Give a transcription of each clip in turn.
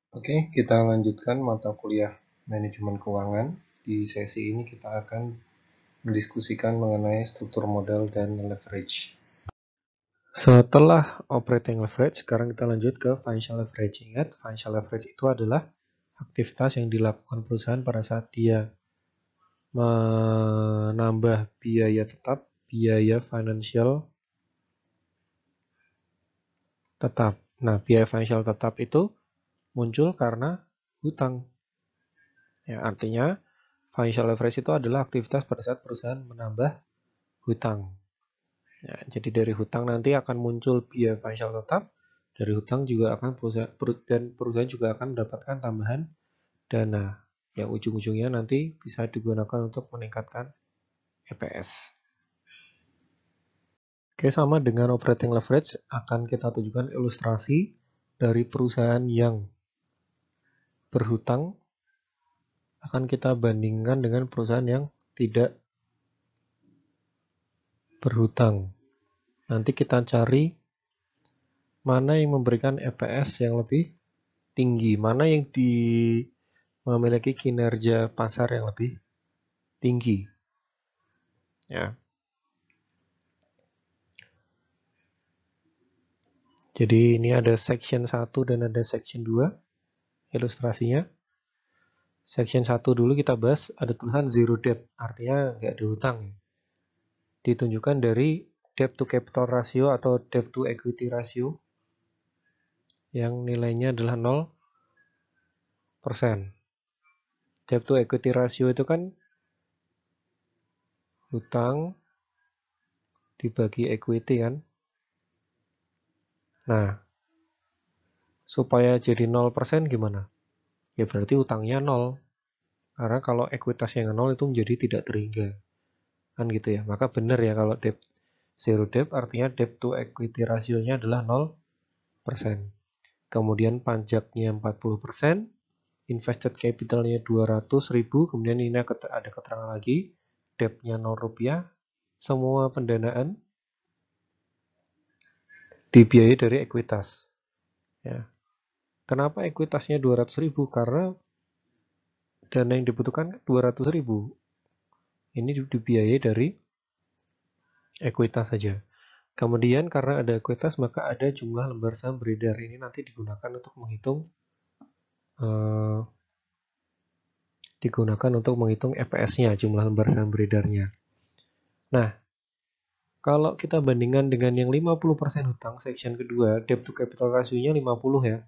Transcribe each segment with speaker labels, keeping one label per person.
Speaker 1: Oke, kita lanjutkan mata kuliah manajemen keuangan. Di sesi ini kita akan mendiskusikan mengenai struktur modal dan leverage. Setelah operating leverage, sekarang kita lanjut ke financial leverage. Ingat, financial leverage itu adalah aktivitas yang dilakukan perusahaan pada saat dia menambah biaya tetap, biaya financial tetap. Nah, biaya financial tetap itu muncul karena hutang. Ya, artinya financial leverage itu adalah aktivitas pada saat perusahaan menambah hutang. Ya, jadi dari hutang nanti akan muncul biaya financial tetap, dari hutang juga akan perusahaan juga akan mendapatkan tambahan dana yang ujung-ujungnya nanti bisa digunakan untuk meningkatkan EPS. Oke, sama dengan operating leverage akan kita tunjukkan ilustrasi dari perusahaan yang berhutang akan kita bandingkan dengan perusahaan yang tidak berhutang. Nanti kita cari mana yang memberikan EPS yang lebih tinggi, mana yang memiliki kinerja pasar yang lebih tinggi. Ya. Jadi ini ada section 1 dan ada section 2 ilustrasinya. Section 1 dulu kita bahas, ada tulisan zero debt, artinya nggak ada hutang. Ditunjukkan dari debt to capital ratio atau debt to equity ratio yang nilainya adalah 0%. Debt to equity ratio itu kan hutang dibagi equity kan. Nah, supaya jadi 0% gimana? Ya berarti hutangnya 0. Karena kalau ekuitasnya 0 itu menjadi tidak terhingga. Kan gitu ya. Maka benar ya kalau debt zero debt artinya debt to equity rasionya adalah 0%. Kemudian pajaknya 40%, invested capitalnya 200.000, kemudian ini ada keterangan lagi, debt-nya 0 rupiah, semua pendanaan dibiayai dari ekuitas. Ya. Kenapa ekuitasnya 200.000? Karena dana yang dibutuhkan 200.000. Ini dibiayai dari ekuitas saja. Kemudian karena ada ekuitas maka ada jumlah lembar saham beredar. Ini nanti digunakan untuk menghitung EPS-nya, jumlah lembar saham beredarnya. Nah, kalau kita bandingkan dengan yang 50% hutang, section kedua, debt to capital ratio-nya 50 ya.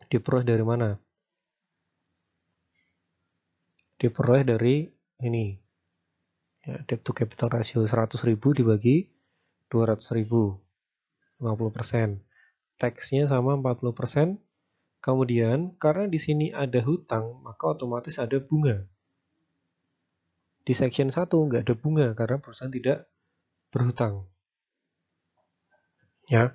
Speaker 1: Diperoleh dari mana? Diperoleh dari ini. Ya, debt to capital ratio 100.000 dibagi 200.000. 50%. Tax-nya sama 40%. Kemudian, karena di sini ada hutang, maka otomatis ada bunga. Di section 1 nggak ada bunga karena perusahaan tidak berhutang. Ya.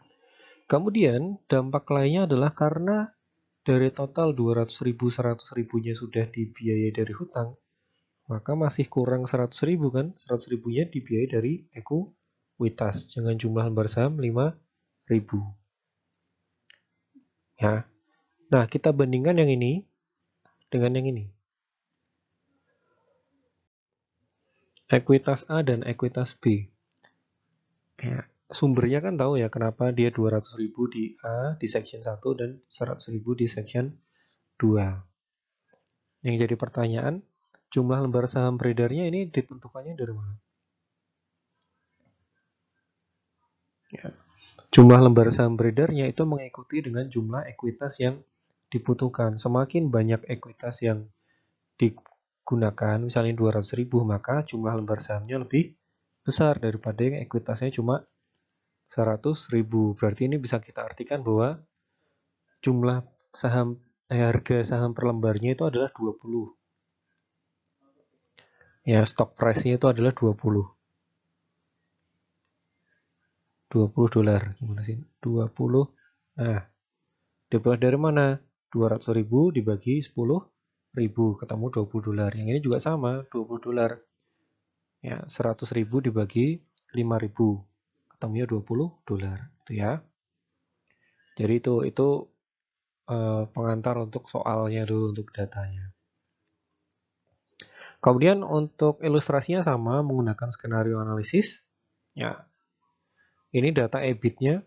Speaker 1: Kemudian, dampak lainnya adalah karena dari total 200.000, 100.000-nya sudah dibiayai dari hutang, maka masih kurang 100.000 kan? 100.000-nya dibiayai dari ekuitas dengan jumlah lembar saham 5.000. Ya. Nah, kita bandingkan yang ini dengan yang ini. Ekuitas A dan ekuitas B. Ya, sumbernya kan tahu ya kenapa dia 200.000 di A di section 1 dan 100.000 di section 2. Yang jadi pertanyaan, jumlah lembar saham beredarnya ini ditentukannya dari mana? Ya. Jumlah lembar saham beredarnya itu mengikuti dengan jumlah ekuitas yang dibutuhkan. Semakin banyak ekuitas yang digunakan, misalnya 200.000, maka jumlah lembar sahamnya lebih besar daripada yang ekuitasnya cuma 100.000. Berarti ini bisa kita artikan bahwa jumlah harga saham per lembarnya itu adalah 20. Ya, stock price-nya itu adalah 20. 20 dolar. Gimana sih? 20. Nah, dibuat dari mana? 200.000 dibagi 10.000 ketemu 20 dolar. Yang ini juga sama, 20 dolar. Ya, 100.000 dibagi 5.000 ketemunya 20 dolar. Itu ya. Jadi itu pengantar untuk soalnya dulu, untuk datanya. Kemudian untuk ilustrasinya sama, menggunakan skenario analisis. Ya, ini data EBIT-nya.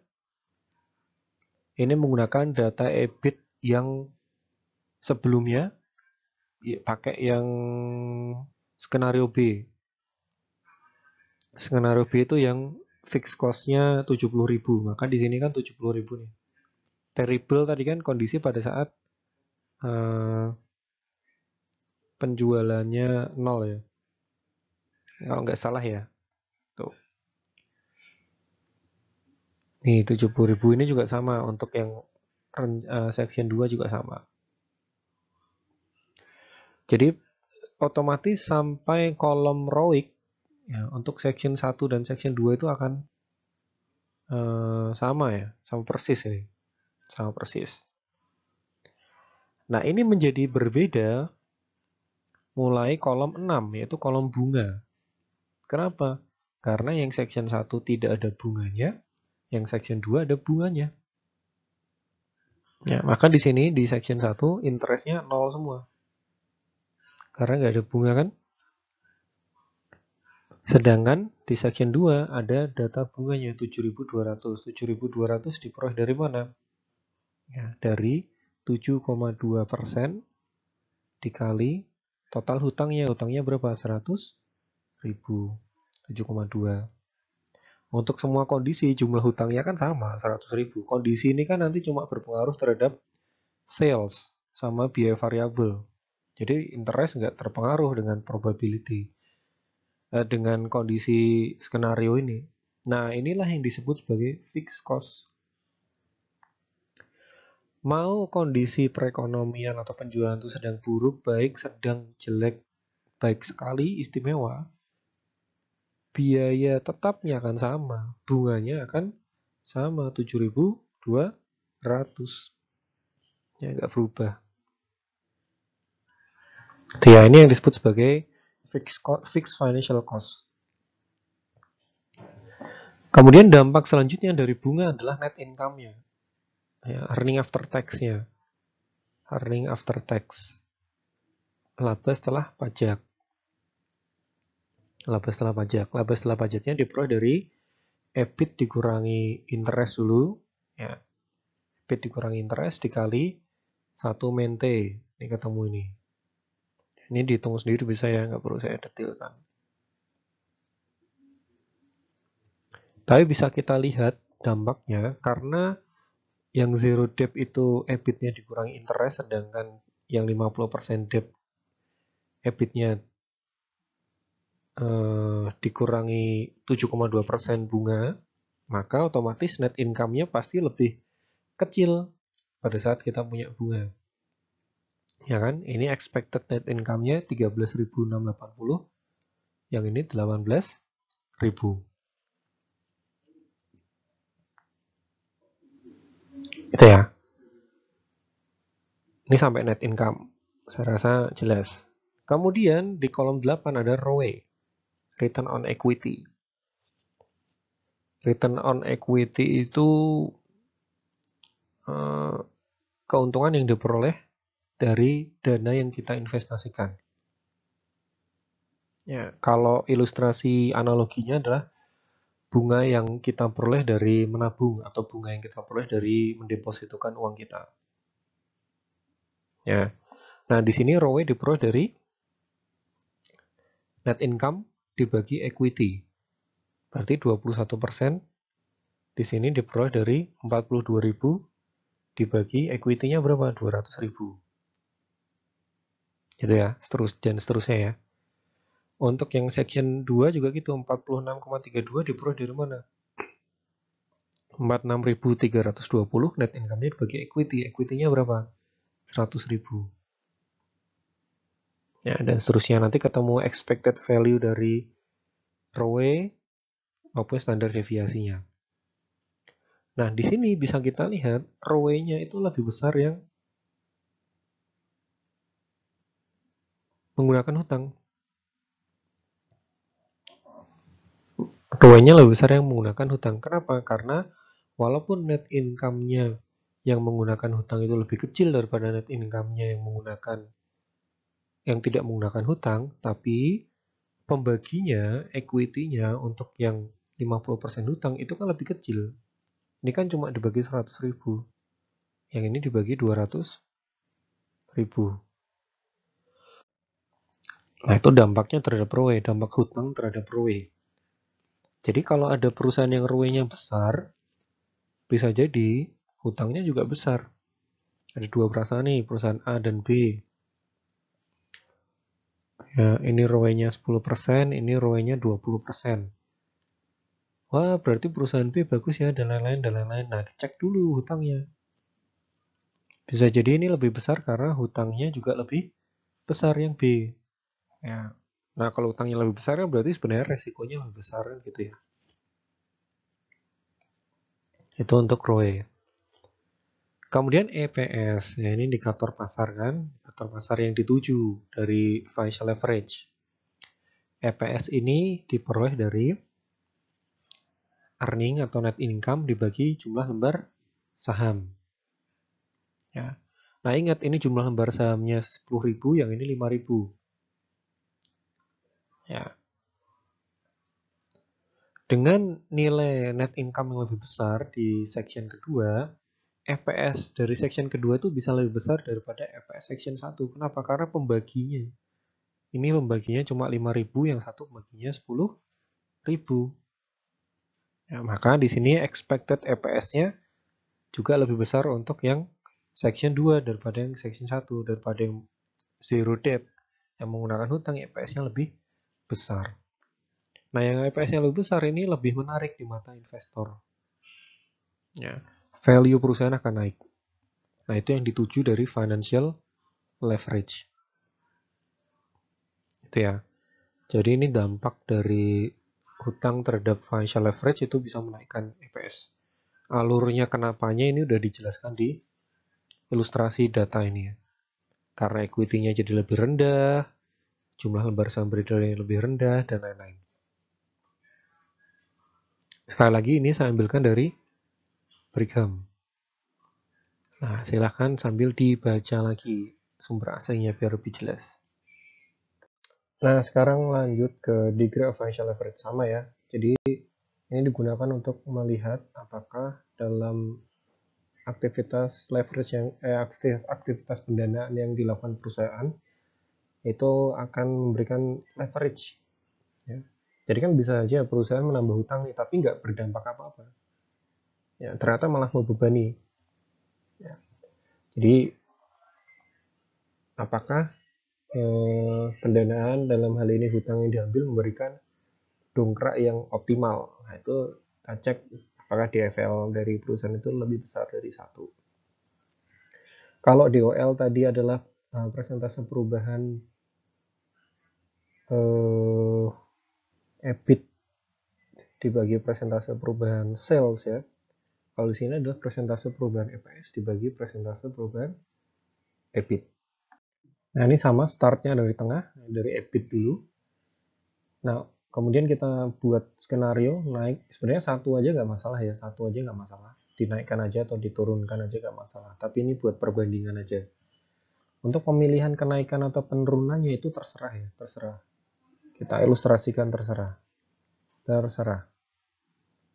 Speaker 1: Ini menggunakan data EBIT yang sebelumnya, pakai yang skenario B. Skenario B itu yang fixed cost-nya 70.000. Maka di sini kan 70.000 nih. Terrible tadi kan kondisi pada saat penjualannya 0 ya. Kalau nggak salah ya. Tuh. Nih 70.000 ini juga sama untuk yang section 2 juga sama. Jadi otomatis sampai kolom ROIC ya, untuk section 1 dan section 2 itu akan sama ya, sama persis ini. Sama persis. Nah, ini menjadi berbeda mulai kolom 6, yaitu kolom bunga. Kenapa? Karena yang section 1 tidak ada bunganya, yang section 2 ada bunganya. Ya, maka di sini di section 1 interestnya 0 semua. Karena nggak ada bunga kan? Sedangkan di section 2 ada data bunganya 7.200. 7.200 diperoleh dari mana? Ya, dari 7,2% dikali total hutangnya. Hutangnya berapa? 100.000. 7,2. Untuk semua kondisi jumlah hutangnya kan sama, 100.000. Kondisi ini kan nanti cuma berpengaruh terhadap sales sama biaya variabel. Jadi interest nggak terpengaruh dengan probability, dengan kondisi skenario ini. Nah, inilah yang disebut sebagai fixed cost. Mau kondisi perekonomian atau penjualan itu sedang buruk, baik, sedang, jelek, baik sekali, istimewa, biaya tetapnya akan sama, bunganya akan sama, 7.200. Ya, nggak berubah. Ya, ini yang disebut sebagai fixed financial cost. Kemudian dampak selanjutnya dari bunga adalah net income-nya. Ya, earning after tax-nya. Earning after tax. Laba setelah pajak. Laba setelah pajak. Laba setelah pajaknya diperoleh dari EBIT dikurangi interest dulu. Ya. EBIT dikurangi interest dikali 1 mente. Ini ketemu ini. Ini dihitung sendiri bisa ya, nggak perlu saya detailkan. Tapi bisa kita lihat dampaknya karena yang zero debt itu EBIT-nya dikurangi interest, sedangkan yang 50% debt EBIT-nya dikurangi 7,2% bunga, maka otomatis net income-nya pasti lebih kecil pada saat kita punya bunga. Ya kan? Ini expected net income-nya 13.680, yang ini 18.000. Itu ya. Ini sampai net income. Saya rasa jelas. Kemudian di kolom 8 ada ROE, Return on Equity. Return on Equity itu keuntungan yang diperoleh dari dana yang kita investasikan. Ya, kalau ilustrasi analoginya adalah bunga yang kita peroleh dari menabung atau bunga yang kita peroleh dari mendepositokan uang kita. Ya. Nah, di sini ROE diperoleh dari net income dibagi equity. Berarti 21%. Di sini diperoleh dari 42.000 dibagi equity-nya berapa? 200.000. Gitu ya, dan seterusnya ya. Untuk yang section 2 juga gitu, 46,32 diperoleh dari mana? 46.320 net income-nya dibagi equity. Equity-nya berapa? 100.000. Ya, dan seterusnya nanti ketemu expected value dari ROE maupun standar deviasinya. Nah, di sini bisa kita lihat ROE-nya itu lebih besar yang menggunakan hutang. ROE-nya lebih besar yang menggunakan hutang. Kenapa? Karena walaupun net income-nya yang menggunakan hutang itu lebih kecil daripada net income-nya yang tidak menggunakan hutang, tapi pembaginya, equity-nya untuk yang 50% hutang itu kan lebih kecil. Ini kan cuma dibagi 100.000. Yang ini dibagi 200.000. Nah, itu dampaknya terhadap ROE, dampak hutang terhadap ROE. Jadi kalau ada perusahaan yang ROE-nya besar, bisa jadi hutangnya juga besar. Ada dua perusahaan nih, perusahaan A dan B. Ya, ini ROE-nya 10%, ini ROE-nya 20%. Wah, berarti perusahaan B bagus ya, dan lain-lain, dan lain-lain. Nah, cek dulu hutangnya. Bisa jadi ini lebih besar karena hutangnya juga lebih besar yang B. Ya. Nah, kalau hutangnya lebih besar kan berarti sebenarnya resikonya lebih besar kan gitu ya. Itu untuk ROE. Kemudian EPS, ya ini indikator pasar kan, indikator pasar yang dituju dari financial leverage. EPS ini diperoleh dari earning atau net income dibagi jumlah lembar saham. Ya. Nah ingat ini jumlah lembar sahamnya 10.000, yang ini 5.000. Ya. Dengan nilai net income yang lebih besar di section kedua, EPS dari section kedua itu bisa lebih besar daripada EPS section 1. Kenapa? Karena pembaginya. Ini pembaginya cuma 5.000, yang satu pembaginya 10.000. Ya, maka di sini expected EPS-nya juga lebih besar untuk yang section 2 daripada yang section 1, daripada yang zero debt. Yang menggunakan hutang EPS-nya lebih besar. Nah, yang EPS-nya lebih besar ini lebih menarik di mata investor. Ya, value perusahaan akan naik. Nah, itu yang dituju dari financial leverage. Itu ya. Jadi ini dampak dari hutang terhadap financial leverage itu bisa menaikkan EPS. Alurnya kenapanya ini udah dijelaskan di ilustrasi data ini ya. Karena equity-nya jadi lebih rendah, jumlah lembar saham beredarnya lebih rendah, dan lain-lain. Sekali lagi ini saya ambilkan dari Brigham. Nah, silahkan sambil dibaca lagi sumber aslinya biar lebih jelas. Nah, sekarang lanjut ke degree of financial leverage sama ya. Jadi ini digunakan untuk melihat apakah dalam aktivitas leverage yang aktivitas pendanaan yang dilakukan perusahaan itu akan memberikan leverage. Ya. Jadi kan bisa aja perusahaan menambah hutang nih, tapi nggak berdampak apa-apa. Ya, ternyata malah membebani. Ya. Jadi apakah pendanaan dalam hal ini hutang yang diambil memberikan dongkrak yang optimal? Nah, itu kita cek apakah DFL dari perusahaan itu lebih besar dari 1. Kalau DOL tadi adalah persentase perubahan EBIT dibagi persentase perubahan sales ya. Kalau di sini adalah persentase perubahan EPS dibagi persentase perubahan EBIT. Nah ini sama, startnya dari tengah, dari EBIT dulu. Nah kemudian kita buat skenario naik, sebenarnya satu aja nggak masalah ya, satu aja nggak masalah. Dinaikkan aja atau diturunkan aja nggak masalah. Tapi ini buat perbandingan aja. Untuk pemilihan kenaikan atau penurunannya itu terserah ya, terserah. Kita ilustrasikan terserah. Terserah.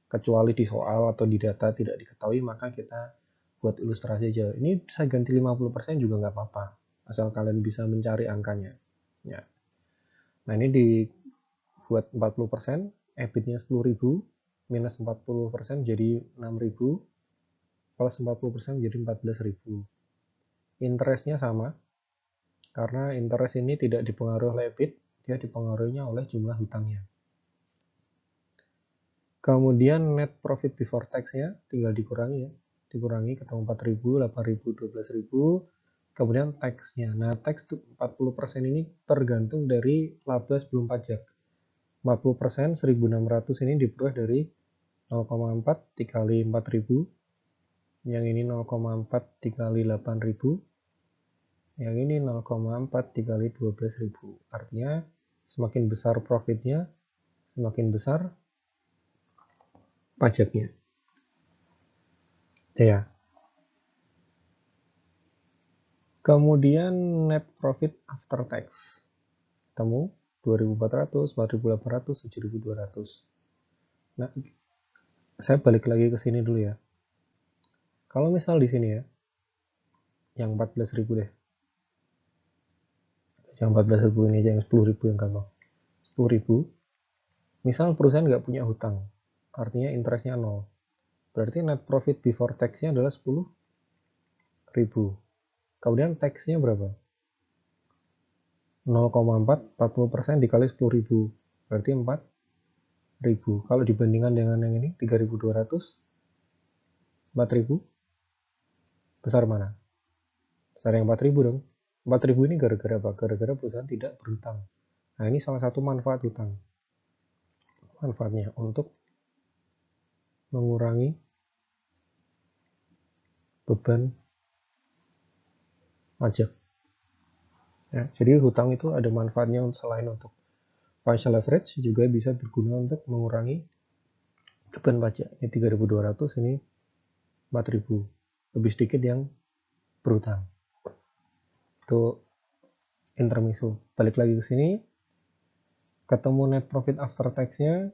Speaker 1: Kecuali di soal atau di data tidak diketahui, maka kita buat ilustrasi aja. Ini saya ganti 50% juga nggak apa-apa, asal kalian bisa mencari angkanya. Ya. Nah ini dibuat 40%, EBIT-nya 10.000, minus 40% jadi 6.000, plus 40% jadi 14.000. Interestnya sama, karena interest ini tidak dipengaruhi oleh EBIT, dia dipengaruhinya oleh jumlah hutangnya. Kemudian net profit before tax-nya tinggal dikurangi ya. Dikurangi ketemu 4.000, 8.000, 12.000. Kemudian tax-nya. Nah, tax 40% ini tergantung dari laba sebelum pajak. 40% 1.600 ini diperoleh dari 0,4 dikali 4.000. Yang ini 0,4 dikali 8.000. Yang ini 0,4 dikali 12.000. Artinya semakin besar profitnya, semakin besar pajaknya. Ya. Kemudian net profit after tax. Ketemu 2.400, 4.800, 7.200. Nah, saya balik lagi ke sini dulu ya. Kalau misal di sini ya, yang 14.000 deh. Yang 14.000 ini aja, yang 10.000 yang gampang. 10.000. Misal perusahaan nggak punya hutang, artinya interestnya 0. Berarti net profit before tax-nya adalah 10.000. Kemudian tax-nya berapa? 0,4, 40% dikali 10.000. Berarti 4.000. Kalau dibandingkan dengan yang ini, 3.200, 4.000, besar mana? Besar yang 4.000 dong. 4.000 ini gara-gara apa? Gara-gara perusahaan tidak berhutang. Nah, ini salah satu manfaat hutang. Manfaatnya untuk mengurangi beban pajak. Ya, jadi hutang itu ada manfaatnya selain untuk financial leverage, juga bisa berguna untuk mengurangi beban pajak. Ini 3.200, ini 4.000. Lebih sedikit yang berhutang. Itu intermezzo. Balik lagi ke sini, ketemu net profit after tax-nya,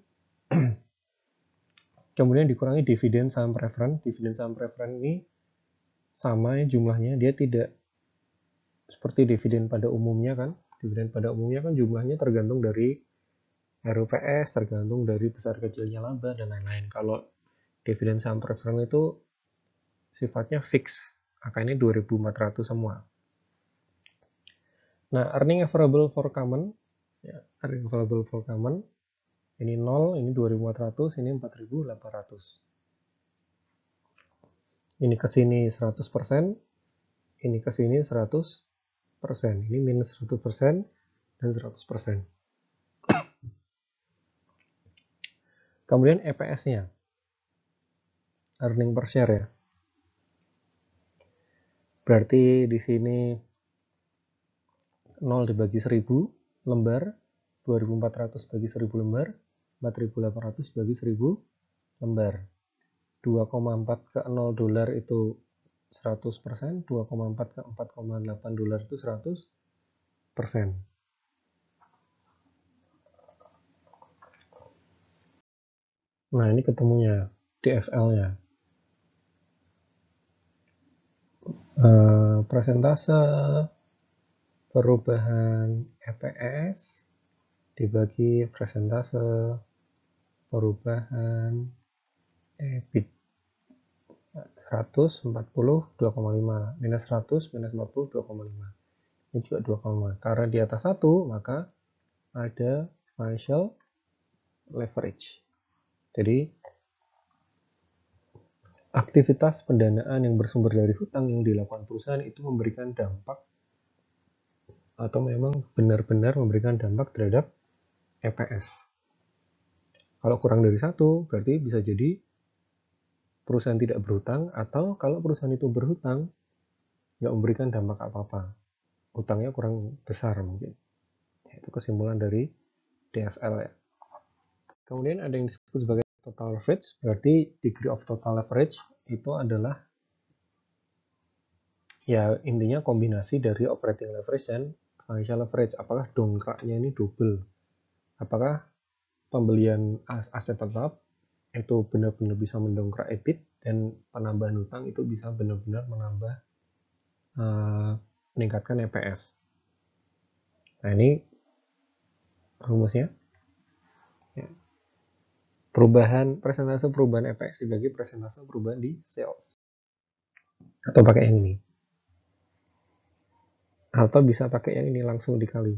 Speaker 1: kemudian dikurangi dividen saham preferen. Dividen saham preferen ini sama jumlahnya, dia tidak seperti dividen pada umumnya kan. Dividen pada umumnya kan jumlahnya tergantung dari RUPS, tergantung dari besar kecilnya laba dan lain-lain. Kalau dividen saham preferen itu sifatnya fix, angkanya 2.400 semua. Nah, earning available for common, ya, earning available for common, ini 0, ini 2.400, ini 4.800. Ini ke sini 100%, ini ke sini 100%, ini minus 100% dan 100%. Kemudian EPS-nya, earning per share ya. Berarti di sini 0 dibagi 1000 lembar, 2.400 bagi 1000 lembar, 4.800 bagi 1000 lembar. 2,4 ke 0 dolar itu 100%, 2,4 ke 4,8 dolar itu 100%. Nah, ini ketemunya DFL-nya. Persentase perubahan EPS dibagi persentase perubahan EBIT. 140, 2,5. Minus 100, minus 40, 2,5. Ini juga 2, karena di atas 1, maka ada financial leverage. Jadi, aktivitas pendanaan yang bersumber dari hutang yang dilakukan perusahaan itu memberikan dampak atau memang benar-benar memberikan dampak terhadap EPS. Kalau kurang dari 1, berarti bisa jadi perusahaan tidak berhutang, atau kalau perusahaan itu berhutang, nggak memberikan dampak apa-apa. Hutangnya kurang besar mungkin. Itu kesimpulan dari DFL ya. Kemudian ada yang disebut sebagai total leverage, berarti degree of total leverage itu adalah ya intinya kombinasi dari operating leverage dan financial leverage. Apakah dongkraknya ini double? Apakah pembelian aset tetap itu benar-benar bisa mendongkrak EBIT, dan penambahan hutang itu bisa benar-benar meningkatkan EPS. Nah, ini rumusnya. Ya. Persentase perubahan EPS dibagi persentase perubahan di sales. Atau pakai yang ini. Atau bisa pakai yang ini langsung dikali.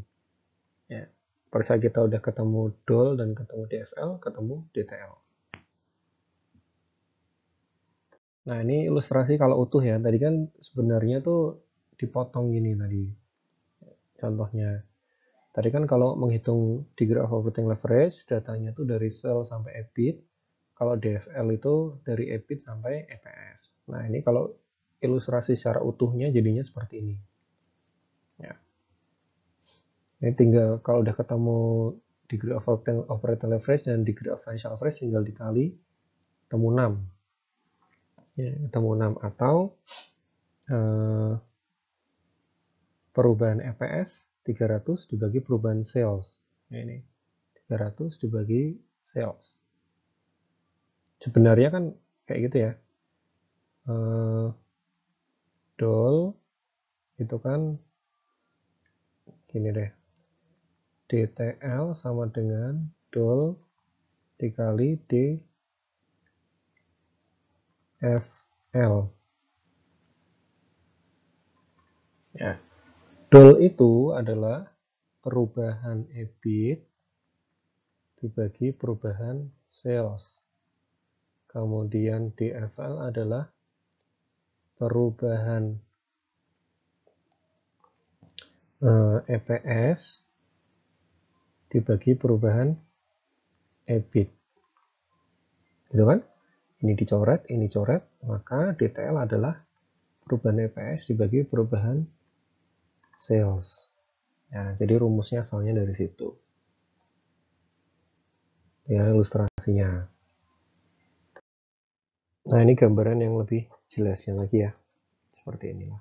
Speaker 1: Ya. Pada saat kita udah ketemu DOL dan ketemu DFL, ketemu DTL. Nah, ini ilustrasi kalau utuh ya. Tadi kan sebenarnya tuh dipotong gini tadi. Contohnya. Tadi kan kalau menghitung degree of operating leverage, datanya tuh dari sales sampai EBIT. Kalau DFL itu dari EBIT sampai EPS. Nah, ini kalau ilustrasi secara utuhnya jadinya seperti ini. Ya. Ini tinggal kalau udah ketemu degree of operating leverage dan degree of financial leverage, tinggal dikali, ketemu 6. Ya, ketemu 6 atau perubahan EPS 300 dibagi perubahan sales. Nah, ini 300 dibagi sales. Sebenarnya kan kayak gitu ya. Dol itu kan gini deh. DTL sama dengan dol dikali DFL. Ya. Dol itu adalah perubahan EBIT dibagi perubahan sales. Kemudian DFL adalah perubahan EPS dibagi perubahan EBIT. Gitu kan? Ini dicoret, ini coret, maka DTL adalah perubahan EPS dibagi perubahan sales. Ya, jadi rumusnya asalnya dari situ. Ya, ilustrasinya. Nah, ini gambaran yang lebih jelasnya lagi ya. Seperti inilah.